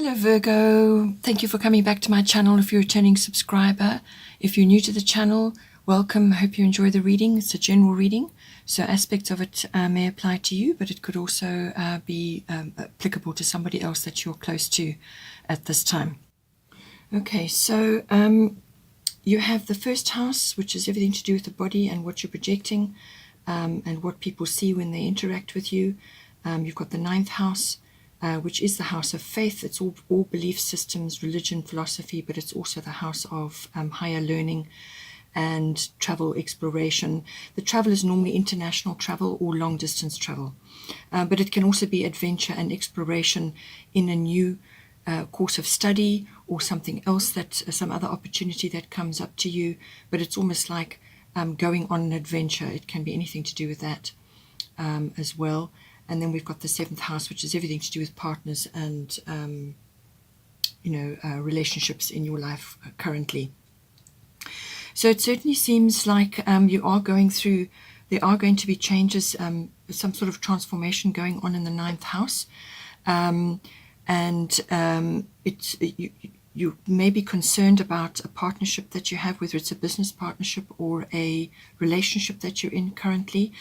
Hello Virgo, thank you for coming back to my channel if you're a returning subscriber. If you're new to the channel, welcome. Hope you enjoy the reading. It's a general reading, so aspects of it may apply to you, but it could also be applicable to somebody else that you're close to at this time. Okay, so you have the first house, which is everything to do with the body and what you're projecting and what people see when they interact with you. You've got the ninth house, which is the house of faith. It's all belief systems, religion, philosophy, but it's also the house of higher learning and travel, exploration. The travel is normally international travel or long distance travel, but it can also be adventure and exploration in a new course of study or something else, that some other opportunity that comes up to you. But it's almost like going on an adventure. It can be anything to do with that as well. And then we've got the seventh house, which is everything to do with partners and, relationships in your life currently. So it certainly seems like you are going through, there are going to be changes, some sort of transformation going on in the ninth house. You may be concerned about a partnership that you have, whether it's a business partnership or a relationship that you're in currently.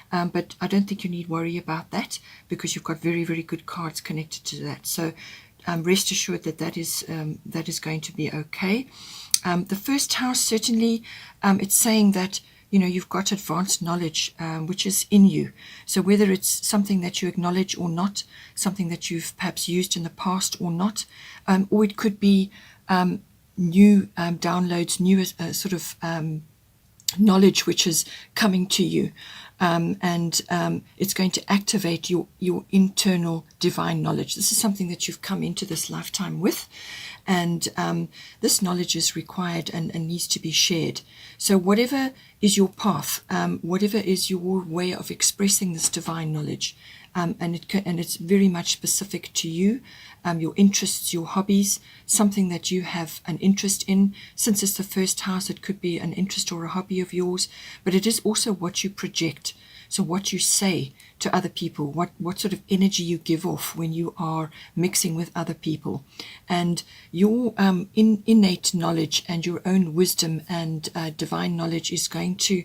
But I don't think you need worry about that, because you've got very, very good cards connected to that. So rest assured that that is going to be okay. The first house, certainly, it's saying that you've got advanced knowledge, which is in you. So whether it's something that you acknowledge or not, something that you've perhaps used in the past or not, or it could be new downloads, new sort of knowledge which is coming to you, and it's going to activate your internal divine knowledge. This is something that you've come into this lifetime with, and this knowledge is required and needs to be shared. So whatever is your path, whatever is your way of expressing this divine knowledge, and it's very much specific to you, your interests, your hobbies, something that you have an interest in. Since it's the first house, it could be an interest or a hobby of yours, but it is also what you project. So what you say to other people, what sort of energy you give off when you are mixing with other people, and your innate knowledge and your own wisdom and divine knowledge is going to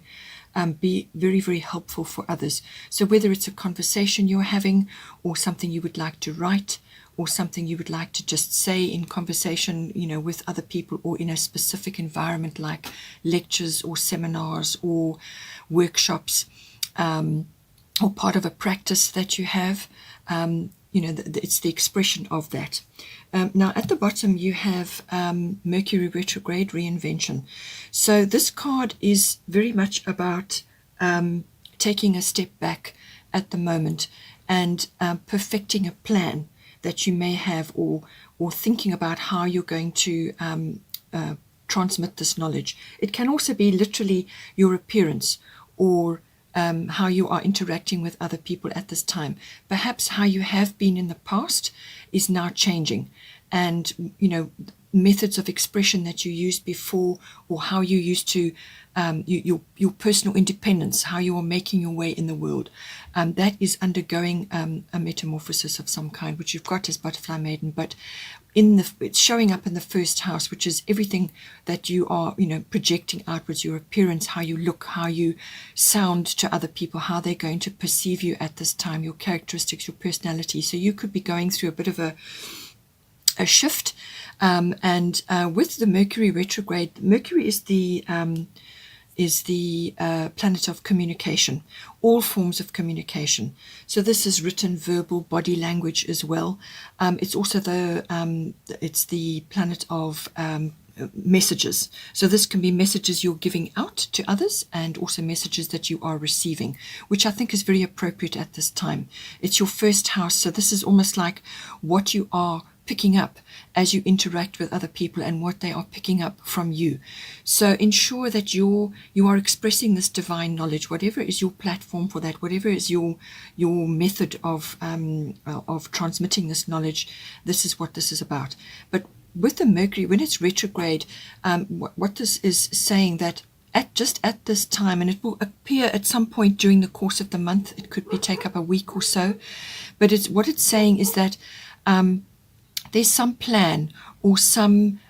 be very, very helpful for others. So whether it's a conversation you're having, or something you would like to write, or something you would like to just say in conversation, with other people, or in a specific environment like lectures or seminars or workshops, or part of a practice that you have, it's the expression of that. Now at the bottom you have Mercury retrograde, reinvention. So this card is very much about taking a step back at the moment and perfecting a plan that you may have, or thinking about how you're going to transmit this knowledge. It can also be literally your appearance, or how you are interacting with other people at this time. Perhaps how you have been in the past is now changing, and methods of expression that you used before, or how you used to your personal independence, how you are making your way in the world, that is undergoing a metamorphosis of some kind, which you've got as butterfly maiden. But it's showing up in the first house, which is everything that you are projecting outwards, your appearance, how you look, how you sound to other people, how they're going to perceive you at this time, your characteristics, your personality. So you could be going through a bit of a shift, and with the Mercury retrograde, Mercury is the planet of communication, all forms of communication. So this is written, verbal, body language as well. It's also it's the planet of messages. So this can be messages you're giving out to others, and also messages that you are receiving, which I think is very appropriate at this time. It's your first house, so this is almost like what you are picking up as you interact with other people, and what they are picking up from you. So ensure that you are expressing this divine knowledge, whatever is your platform for that, whatever is your method of transmitting this knowledge. This is what this is about. But with the Mercury, when it's retrograde, what this is saying, that just at this time, and it will appear at some point during the course of the month, it could take up a week or so, but what it's saying is that there's some plan or some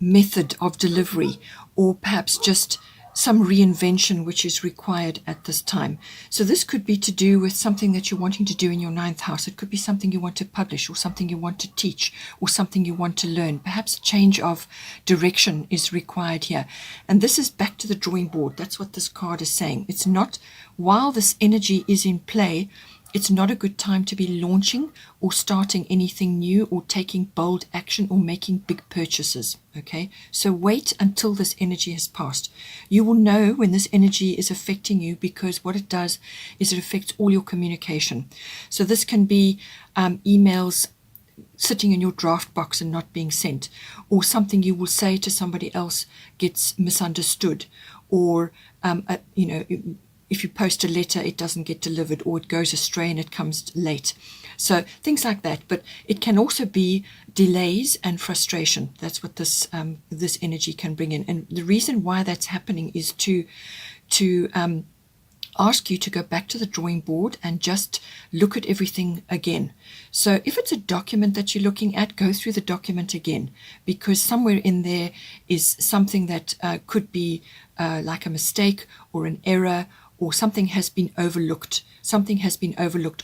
method of delivery, or perhaps just some reinvention which is required at this time. So this could be to do with something that you're wanting to do in your ninth house. It could be something you want to publish, or something you want to teach, or something you want to learn. Perhaps a change of direction is required here. And this is back to the drawing board. That's what this card is saying. It's not, while this energy is in play, it's not a good time to be launching or starting anything new or taking bold action or making big purchases. Okay, so wait until this energy has passed. You will know when this energy is affecting you, because what it does is it affects all your communication. So this can be emails sitting in your draft box and not being sent, or something you will say to somebody else gets misunderstood, or if you post a letter, it doesn't get delivered, or it goes astray and it comes late. So things like that. But it can also be delays and frustration. That's what this energy can bring in. And the reason why that's happening is to ask you to go back to the drawing board and just look at everything again. So if it's a document that you're looking at, go through the document again, because somewhere in there is something that could be like a mistake or an error, or something has been overlooked.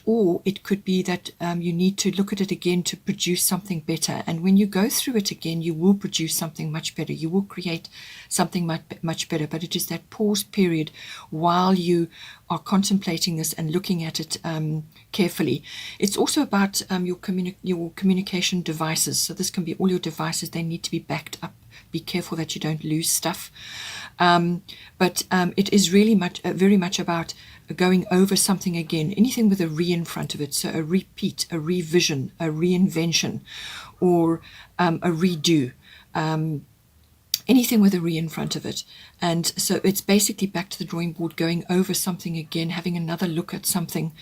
Or it could be that you need to look at it again to produce something better. And when you go through it again, you will produce something much better. You will create something much better. But it is that pause period while you are contemplating this and looking at it carefully. It's also about your communication devices. So this can be all your devices. They need to be backed up. Be careful that you don't lose stuff. But it is really very much about going over something again, anything with a re in front of it. So a repeat, a revision, a reinvention, or a redo. Anything with a re in front of it. And so it's basically back to the drawing board, going over something again, having another look at something,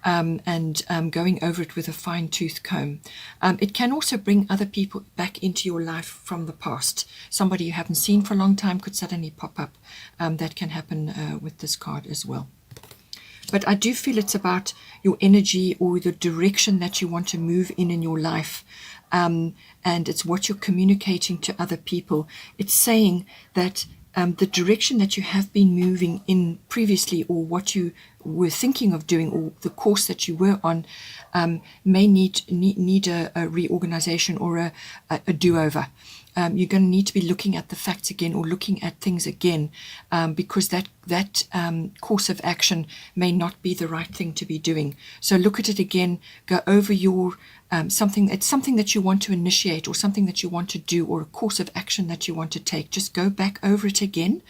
and going over it with a fine-tooth comb. It can also bring other people back into your life from the past. Somebody you haven't seen for a long time could suddenly pop up. That can happen with this card as well. But I do feel it's about your energy or the direction that you want to move in your life. And it's what you're communicating to other people. It's saying that the direction that you have been moving in previously, or what you were thinking of doing, or the course that you were on, may need a reorganization or a do-over. You're going to need to be looking at the facts again, or looking at things again, because that course of action may not be the right thing to be doing. So look at it again, go over your something that you want to initiate, or something that you want to do, or a course of action that you want to take. Just go back over it again,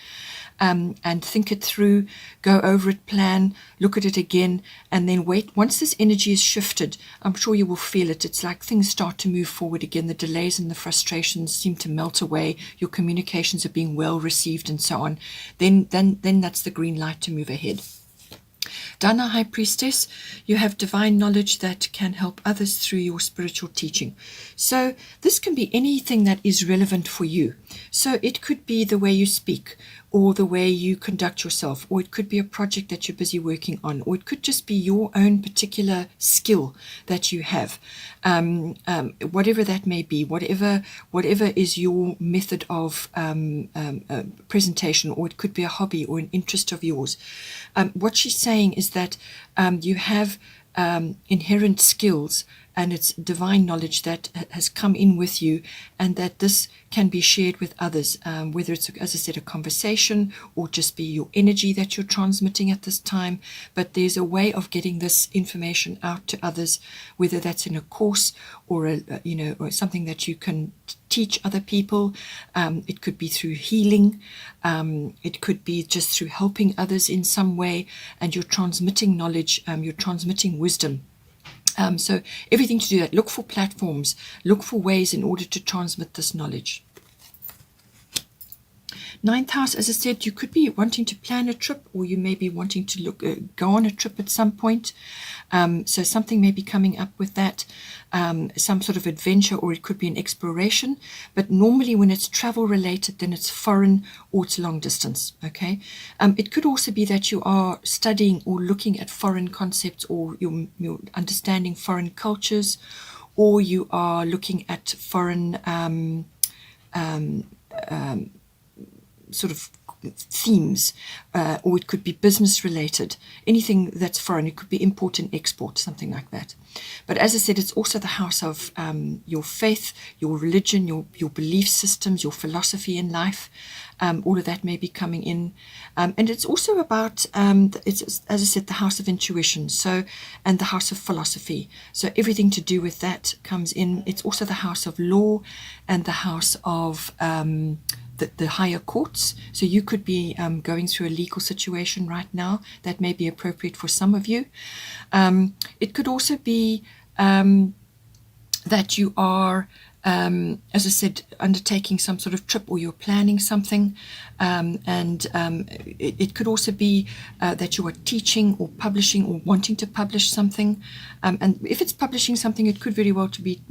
and think it through, go over it, plan, look at it again, and then wait. Once this energy is shifted, I'm sure you will feel it. It's like things start to move forward again. The delays and the frustrations seem to melt away. Your communications are being well received, and so on. Then that's the green light to move ahead. Dana, High Priestess, you have divine knowledge that can help others through your spiritual teaching. So this can be anything that is relevant for you. So it could be the way you speak, or the way you conduct yourself, or it could be a project that you're busy working on, or it could just be your own particular skill that you have. Whatever that may be, whatever is your method of presentation, or it could be a hobby or an interest of yours. What she's saying is that you have inherent skills, and it's divine knowledge that has come in with you, and that this can be shared with others, whether it's, as I said, a conversation, or just be your energy that you're transmitting at this time. But there's a way of getting this information out to others, whether that's in a course, or or something that you can teach other people. It could be through healing. It could be just through helping others in some way, and you're transmitting knowledge, you're transmitting wisdom. So everything to do that. Look for platforms, look for ways in order to transmit this knowledge. Ninth house, as I said, you could be wanting to plan a trip, or you may be wanting to go on a trip at some point. So something may be coming up with that, some sort of adventure, or it could be an exploration. But normally when it's travel related, then it's foreign or it's long distance. Okay. It could also be that you are studying or looking at foreign concepts, or you're understanding foreign cultures, or you are looking at foreign sort of themes, or it could be business related, anything that's foreign. It could be import and export, something like that. But as I said, it's also the house of your faith, your religion, your belief systems, your philosophy in life. All of that may be coming in, and it's also about it's, as I said, the house of intuition, and the house of philosophy, so everything to do with that comes in. It's also the house of law and the house of the higher courts. So you could be going through a legal situation right now that may be appropriate for some of you. It could also be that you are, as I said, undertaking some sort of trip, or you're planning something, and it could also be that you are teaching or publishing or wanting to publish something, and if it's publishing something, it could very well to be,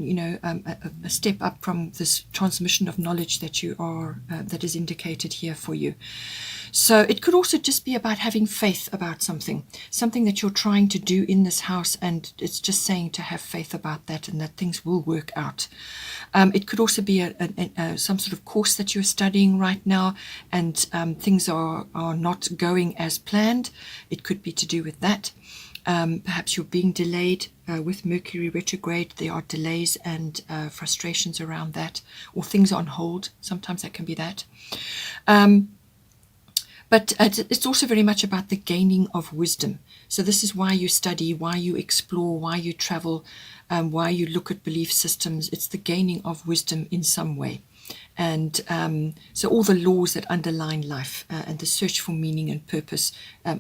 a step up from this transmission of knowledge that you are that is indicated here for you. So it could also just be about having faith about something that you're trying to do in this house, and it's just saying to have faith about that and that things will work out. It could also be some sort of course that you're studying right now, and things are not going as planned. It could be to do with that. Perhaps you're being delayed with Mercury retrograde. There are delays and frustrations around that, or things are on hold. Sometimes that can be that. But it's also very much about the gaining of wisdom. So this is why you study, why you explore, why you travel, why you look at belief systems. It's the gaining of wisdom in some way. And so all the laws that underline life and the search for meaning and purpose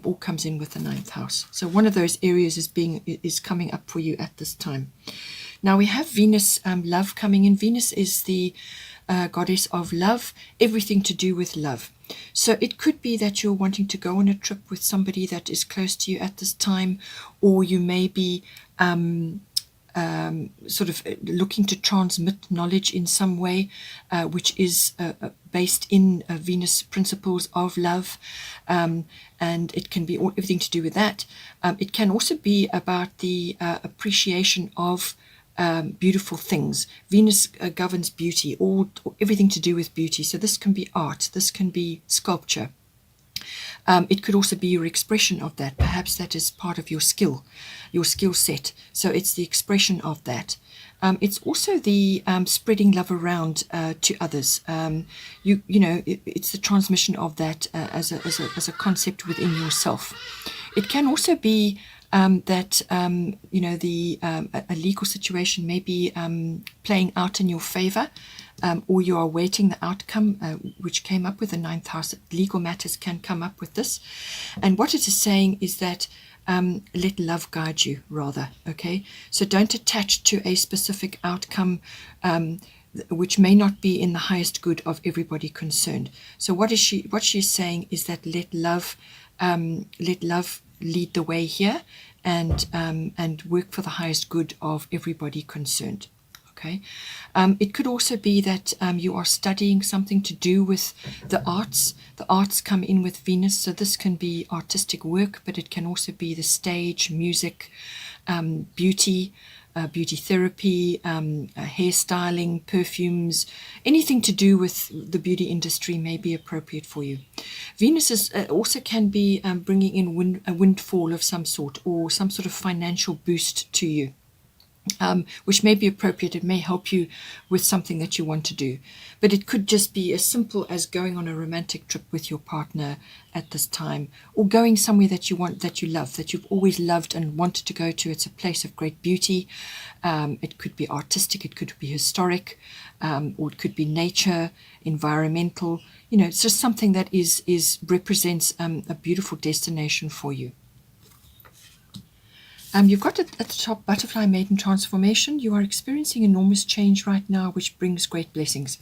all comes in with the 9th house. So one of those areas is coming up for you at this time. Now we have Venus love coming in. Venus is the goddess of love, everything to do with love. So it could be that you're wanting to go on a trip with somebody that is close to you at this time, or you may be sort of looking to transmit knowledge in some way, which is based in Venus principles of love, and it can be everything to do with that. It can also be about the appreciation of beautiful things. Venus governs beauty, everything to do with beauty. So this can be art, this can be sculpture. It could also be your expression of that. Perhaps that is part of your skill set. So it's the expression of that. It's also the spreading love around to others. It's the transmission of that as a concept within yourself. It can also be that a legal situation may be playing out in your favor, or you are awaiting the outcome, which came up with the 9th house. Legal matters can come up with this, and what it is saying is that let love guide you, rather. Okay, so don't attach to a specific outcome which may not be in the highest good of everybody concerned. So what she's saying is that let love lead the way here, and work for the highest good of everybody concerned. Okay, it could also be that you are studying something to do with the arts. The arts come in with Venus, so this can be artistic work, but it can also be the stage, music, beauty therapy, hairstyling, perfumes, anything to do with the beauty industry may be appropriate for you. Venus also can be bringing in a windfall of some sort, or some sort of financial boost to you, which may be appropriate. It may help you with something that you want to do. But it could just be as simple as going on a romantic trip with your partner at this time, or going somewhere that you love, that you've always loved and wanted to go to. It's a place of great beauty. It could be artistic, it could be historic, or it could be nature, environmental. It's just something that represents a beautiful destination for you. You've got at the top butterfly maiden transformation. You are experiencing enormous change right now, which brings great blessings.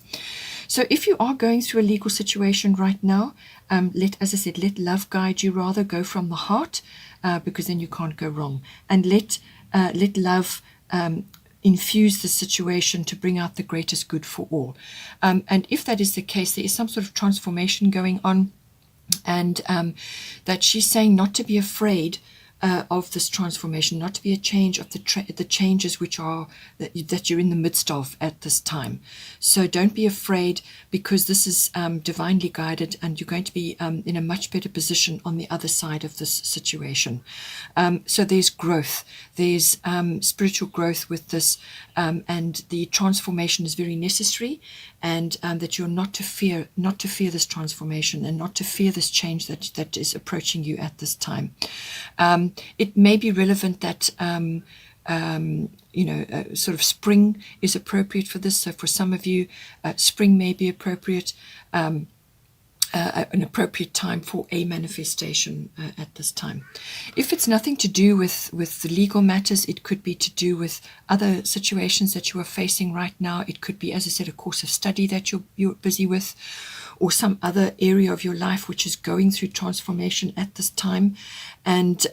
So if you are going through a legal situation right now, as I said, let love guide you, rather. Go from the heart, because then you can't go wrong. And let love infuse the situation to bring out the greatest good for all. And if that is the case, there is some sort of transformation going on, and that she's saying not to be afraid of this transformation, not to be a change of the changes which are that you're in the midst of at this time. So don't be afraid, because this is divinely guided, and you're going to be in a much better position on the other side of this situation. So there's growth, there's spiritual growth with this, and the transformation is very necessary, and that you're not to fear this transformation, and not to fear this change that is approaching you at this time. It may be relevant that sort of spring is appropriate for this. So for some of you, spring may be appropriate, an appropriate time for a manifestation at this time. If it's nothing to do with the legal matters, it could be to do with other situations that you are facing right now. It could be, as I said, a course of study that you're busy with, or some other area of your life which is going through transformation at this time. And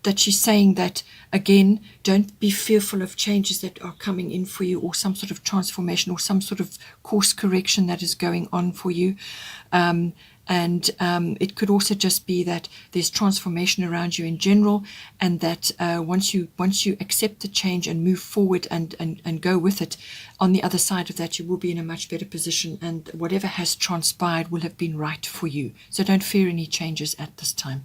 that she's saying that, again, don't be fearful of changes that are coming in for you, or some sort of transformation, or some sort of course correction that is going on for you. It could also just be that there's transformation around you in general, and that once you accept the change and move forward and go with it, on the other side of that you will be in a much better position, and whatever has transpired will have been right for you. So don't fear any changes at this time.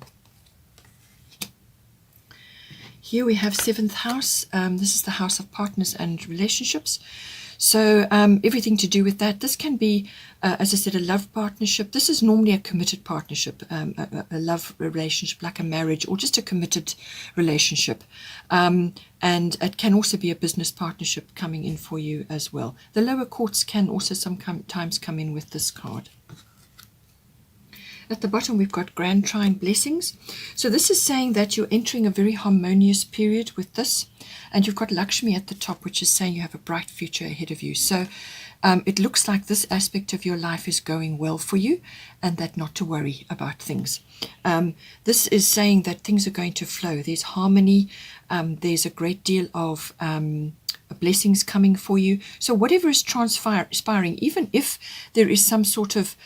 Here we have 7th house. This is the house of partners and relationships. So everything to do with that. This can be, as I said, a love partnership. This is normally a committed partnership, a love relationship, like a marriage, or just a committed relationship. And it can also be a business partnership coming in for you as well. The lower courts can also sometimes come in with this card. At the bottom, we've got Grand Trine blessings. So this is saying that you're entering a very harmonious period with this. And you've got Lakshmi at the top, which is saying you have a bright future ahead of you. So it looks like this aspect of your life is going well for you, and that not to worry about things. This is saying that things are going to flow. There's harmony. There's a great deal of blessings coming for you. So whatever is transpiring, even if there is some sort of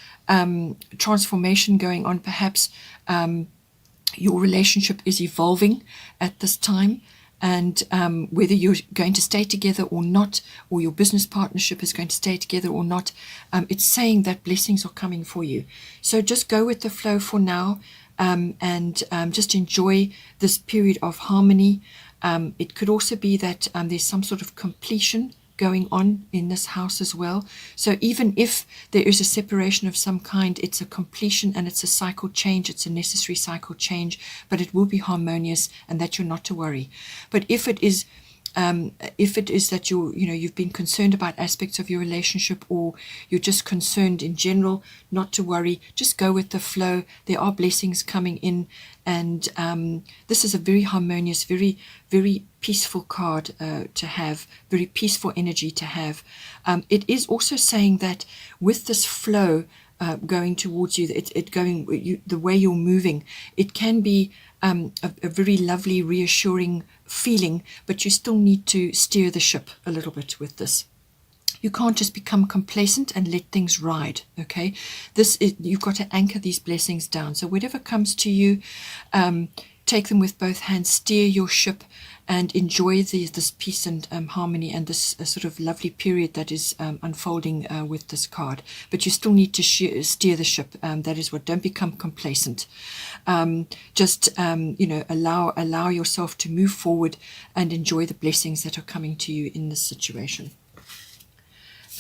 transformation going on, perhaps your relationship is evolving at this time, and whether you're going to stay together or not, or your business partnership is going to stay together or not, it's saying that blessings are coming for you. So just go with the flow for now, and just enjoy this period of harmony. It could also be that there's some sort of completion going on in this house as well. So even if there is a separation of some kind, it's a completion, and it's a cycle change. It's a necessary cycle change, but it will be harmonious, and that you're not to worry. But if it is that you've been concerned about aspects of your relationship, or you're just concerned in general, not to worry. Just go with the flow. There are blessings coming in, and this is a very harmonious, very, very peaceful card to have, very peaceful energy to have. It is also saying that with this flow going towards you, the way you're moving, it can be a very lovely, reassuring feeling, but you still need to steer the ship a little bit with this. You can't just become complacent and let things ride, okay? You've got to anchor these blessings down. So whatever comes to you, take them with both hands, steer your ship, and enjoy this peace and harmony, and this sort of lovely period that is unfolding with this card. But you still need to steer the ship. That is what. Don't become complacent. Just allow yourself to move forward and enjoy the blessings that are coming to you in this situation.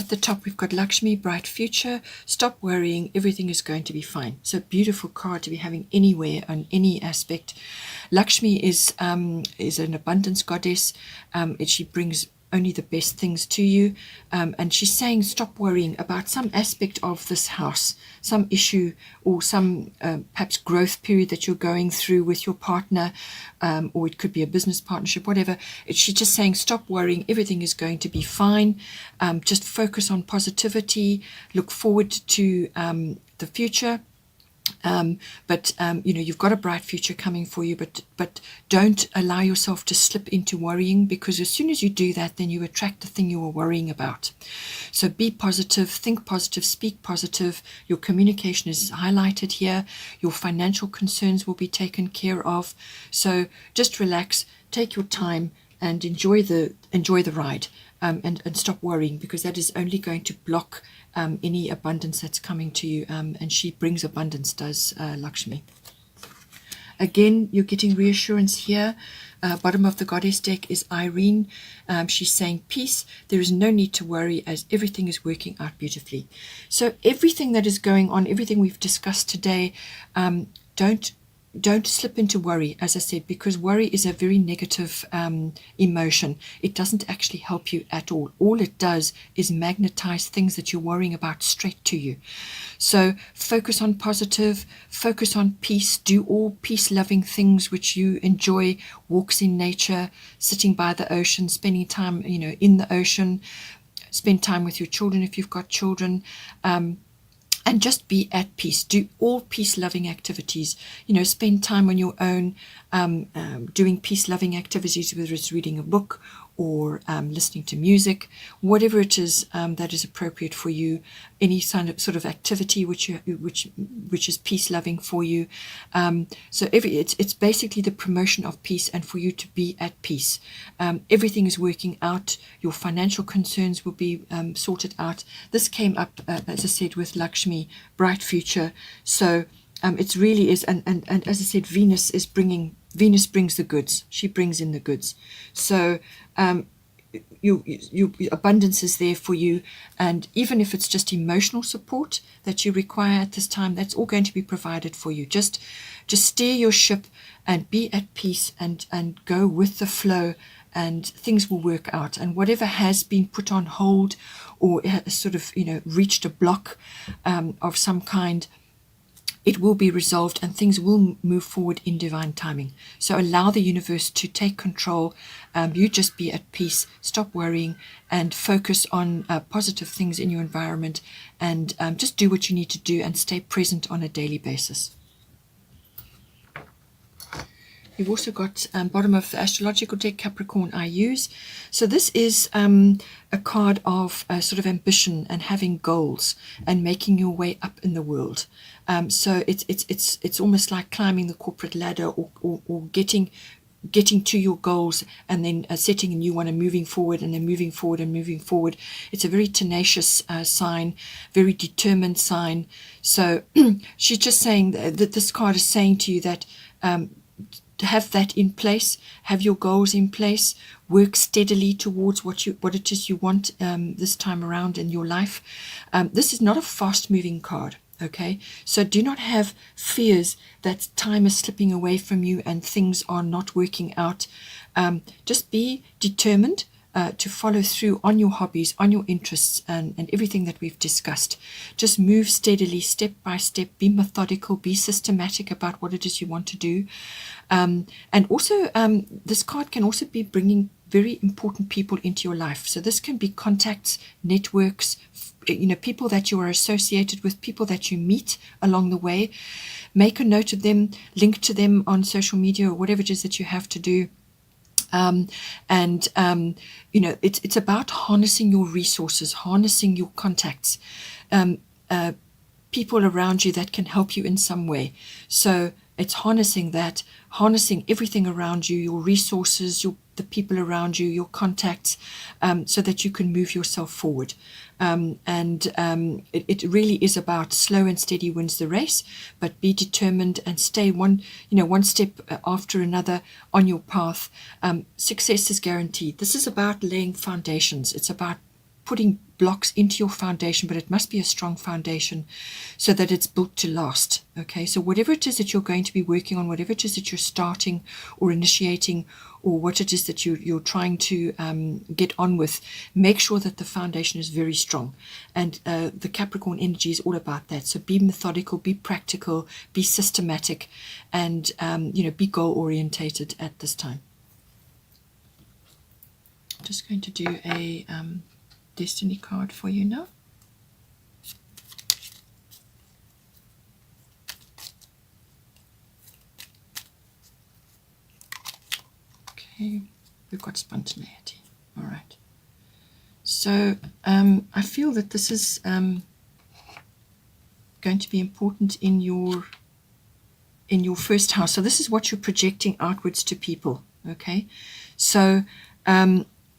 At the top, we've got Lakshmi, bright future. Stop worrying. Everything is going to be fine. So beautiful card to be having anywhere on any aspect. Lakshmi is an abundance goddess. She brings only the best things to you. And she's saying stop worrying about some aspect of this house, some issue, or some perhaps growth period that you're going through with your partner, or it could be a business partnership, whatever. She's just saying stop worrying. Everything is going to be fine. Just focus on positivity. Look forward to the future. You've got a bright future coming for you, but don't allow yourself to slip into worrying, because as soon as you do that, then you attract the thing you were worrying about. So be positive, think positive, speak positive. Your communication is highlighted here. Your financial concerns will be taken care of. So just relax, take your time, and enjoy the ride, and stop worrying, because that is only going to block any abundance that's coming to you, and she brings abundance, does Lakshmi. Again, you're getting reassurance here. Bottom of the goddess deck is Irene. She's saying peace. There is no need to worry, as everything is working out beautifully. So everything that is going on, everything we've discussed today, don't slip into worry, as I said, because worry is a very negative emotion. It doesn't actually help you at all. All it does is magnetize things that you're worrying about straight to you. So focus on positive, focus on peace, do all peace-loving things which you enjoy, walks in nature, sitting by the ocean, spending time, in the ocean, spend time with your children if you've got children, and just be at peace. Do all peace-loving activities. Spend time on your own, doing peace-loving activities, whether it's reading a book or listening to music, whatever it is that is appropriate for you. Any sort of activity which is peace-loving for you. So it's basically the promotion of peace, and for you to be at peace. Everything is working out. Your financial concerns will be sorted out. This came up, as I said, with Lakshmi, bright future. So it really is, and as I said, Venus brings the goods. She brings in the goods. So abundance is there for you, and even if it's just emotional support that you require at this time, that's all going to be provided for you. Just steer your ship and be at peace, and go with the flow, and things will work out. And whatever has been put on hold, or sort of reached a block of some kind, it will be resolved, and things will move forward in divine timing. So allow the universe to take control. You just be at peace, stop worrying, and focus on positive things in your environment, and just do what you need to do, and stay present on a daily basis. You've also got bottom of the astrological deck, Capricorn, I use. So this is a card of sort of ambition and having goals and making your way up in the world. So it's almost like climbing the corporate ladder, or getting to your goals, and then setting a new one, and moving forward, and then moving forward and moving forward. It's a very tenacious sign, very determined sign. So she's just saying that this card is saying to you that to have that in place, have your goals in place, work steadily towards what it is you want this time around in your life. This is not a fast-moving card, okay? So do not have fears that time is slipping away from you and things are not working out. Just be determined to follow through on your hobbies, on your interests, and everything that we've discussed. Just move steadily, step by step, be methodical, be systematic about what it is you want to do. And also, this card can also be bringing very important people into your life. So this can be contacts, networks, people that you are associated with, people that you meet along the way. Make a note of them, link to them on social media, or whatever it is that you have to do. It's about harnessing your resources, harnessing your contacts, people around you that can help you in some way. So it's harnessing that, harnessing everything around you, your resources, the people around you, your contacts, so that you can move yourself forward. It really is about slow and steady wins the race, but be determined and stay one step after another on your path. Success is guaranteed. This is about laying foundations. It's about putting blocks into your foundation, but it must be a strong foundation so that it's built to last. Okay, so whatever it is that you're going to be working on, whatever it is that you're starting or initiating, or what it is that you're trying to get on with, make sure that the foundation is very strong. And the Capricorn energy is all about that. So be methodical, be practical, be systematic, and be goal orientated at this time. I'm just going to do a destiny card for you now. Okay, we've got spontaneity. All right. So I feel that this is going to be important in your first house. So this is what you're projecting outwards to people. Okay, so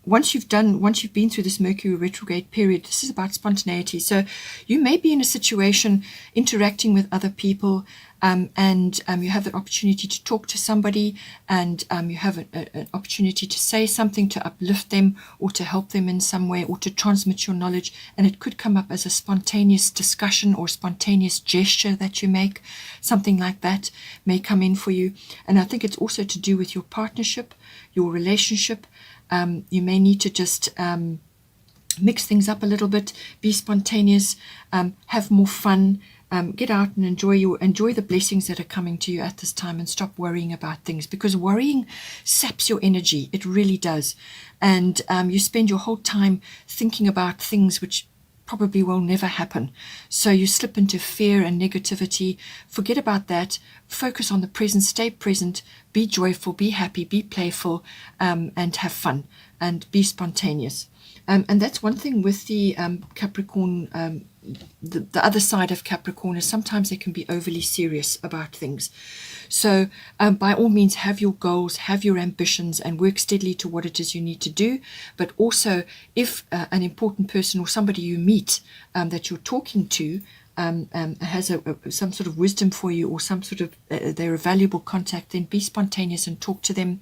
once you've been through this Mercury retrograde period, this is about spontaneity. So you may be in a situation interacting with other people, and you have the opportunity to talk to somebody, and you have an opportunity to say something to uplift them or to help them in some way or to transmit your knowledge, and it could come up as a spontaneous discussion or spontaneous gesture that you make. Something like that may come in for you. And I think it's also to do with your partnership, your relationship. You may need to just mix things up a little bit, be spontaneous, have more fun, get out and enjoy the blessings that are coming to you at this time, and stop worrying about things, because worrying saps your energy. It really does. And you spend your whole time thinking about things which probably will never happen. So you slip into fear and negativity. Forget about that. Focus on the present. Stay present. Be joyful. Be happy. Be playful, and have fun, and be spontaneous. And that's one thing with the Capricorn. The other side of Capricorn is sometimes they can be overly serious about things. So by all means, have your goals, have your ambitions, and work steadily to what it is you need to do. But also, if an important person or somebody you meet that you're talking to has some sort of wisdom for you, or some sort of they're a valuable contact, then be spontaneous and talk to them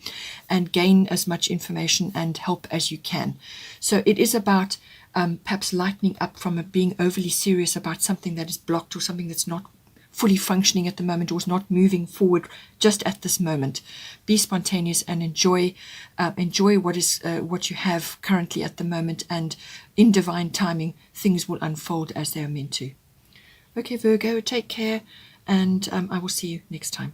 and gain as much information and help as you can. So it is about perhaps lightening up from being overly serious about something that is blocked, or something that's not fully functioning at the moment, or is not moving forward just at this moment. Be spontaneous and enjoy what you have currently at the moment, and in divine timing things will unfold as they are meant to. Okay, Virgo, take care, and I will see you next time.